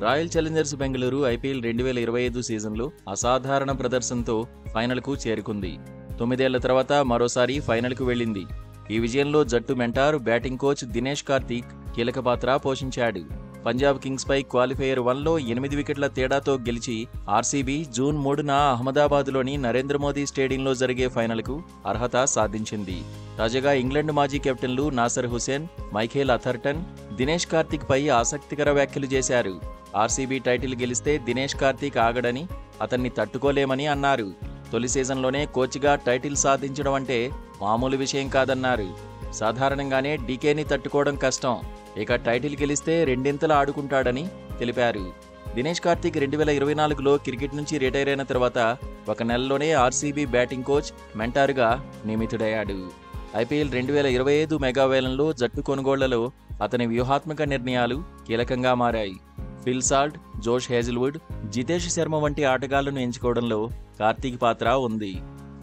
Royal Challengers Bengaluru IPL 2025 సీజన్లో అసాధారణ ప్రదర్శనతో ఫైనల్కు చేరుకుంది. 9 ఏళ్ల తర్వాత మరోసారి ఫైనల్కు వెళ్లింది. ఈ విజయంలో జట్టు mentor batting coach Dinesh Karthik కీలక పాత్ర పోషించాడు. పంజాబ్ కింగ్స్ పై క్వాలిఫైయర్ 1లో 8 వికెట్ల తేడాతో గెలిచి ఆర్సీబీ జూన్ 3న అహ్మదాబాద్లోని నరేంద్ర మోదీ స్టేడియంలో జరిగే ఫైనల్కు అర్హత సాధించింది. తాజాగా ఇంగ్లాండ్ మాజీ కెప్టెన్లు నాసర్ హుసేన్, మైఖేల్ అథర్టన్ దినేష్ కార్తీక్ పై ఆసక్తికర వ్యాఖ్యలు చేశారు. ఆర్సీబీ టైటిల్ గెలిస్తే దినేష్ కార్తీక్ ఆగడని, అతన్ని తట్టుకోలేమని అన్నారు. తొలి సీజన్లోనే కోచ్గా టైటిల్ సాధించడం అంటే మామూలు విషయం కాదన్నారు. సాధారణంగానే డీకేని తట్టుకోవడం కష్టం, ఇక టైటిల్ గెలిస్తే రెండింతలా ఆడుకుంటాడని తెలిపారు. దినేష్ కార్తీక్ 2024లో క్రికెట్ నుంచి రిటైర్ అయిన తర్వాత ఒక నెలలోనే ఆర్సీబీ బ్యాటింగ్ కోచ్, మెంటార్గా నియమితుడయ్యాడు. ఐపీఎల్ 2025 మెగావేలంలో జట్టు కొనుగోళ్లలో అతని వ్యూహాత్మక నిర్ణయాలు కీలకంగా మారాయి. ఫిల్ సాల్ట్, జోష్ హేజిల్వుడ్, జితేష్ శర్మ వంటి ఆటగాళ్లను ఎంచుకోవడంలో కార్తీక్ పాత్ర ఉంది.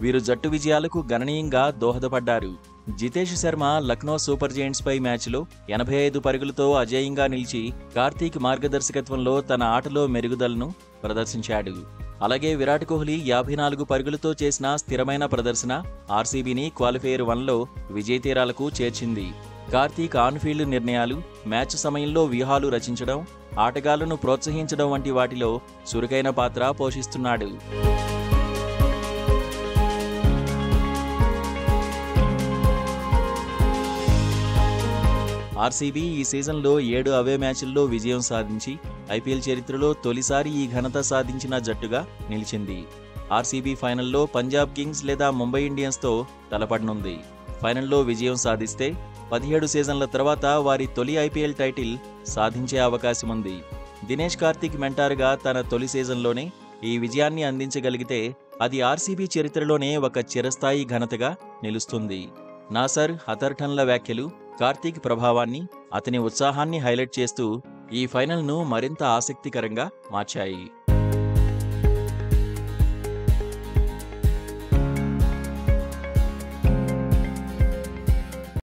వీరు జట్టు విజయాలకు గణనీయంగా దోహదపడ్డారు. జితేష్ శర్మ లక్నో సూపర్ జెయింట్స్ పై మ్యాచ్లో 85 పరుగులతో అజేయంగా నిలిచి కార్తీక్ మార్గదర్శకత్వంలో తన ఆటలో మెరుగుదలను ప్రదర్శించాడు. అలాగే విరాట్ కోహ్లీ 54 పరుగులతో చేసిన స్థిరమైన ప్రదర్శన ఆర్సీబీని క్వాలిఫైయర్ 1లో విజయతీరాలకు చేర్చింది. కార్తీక్ ఆన్ఫీల్డ్ నిర్ణయాలు, మ్యాచ్ సమయంలో వ్యూహాలు రచించడం, ఆటగాళ్లను ప్రోత్సహించడం వంటి వాటిలో చురుకైన పాత్ర పోషిస్తున్నాడు. ఆర్సీబీ ఈ సీజన్లో 7 అవే మ్యాచ్ల్లో విజయం సాధించి ఐపీఎల్ చరిత్రలో తొలిసారి ఈ ఘనత సాధించిన జట్టుగా నిలిచింది. ఆర్సీబీ ఫైనల్లో పంజాబ్ కింగ్స్ లేదా ముంబై ఇండియన్స్తో తలపడనుంది. ఫైనల్లో విజయం సాధిస్తే 17 సీజన్ల తర్వాత వారి తొలి ఐపీఎల్ టైటిల్ సాధించే అవకాశం ఉంది. దినేష్ కార్తీక్ మెంటార్గా తన తొలి సీజన్లోనే ఈ విజయాన్ని అందించగలిగితే అది ఆర్సీబీ చరిత్రలోనే ఒక చిరస్థాయి ఘనతగా నిలుస్తుంది. నాసర్, అథర్టన్ల వ్యాఖ్యలు కార్తీక్ ప్రభావాన్ని, అతని ఉత్సాహాన్ని హైలైట్ చేస్తూ ఈ ఫైనల్ను మరింత ఆసక్తికరంగా మార్చాయి.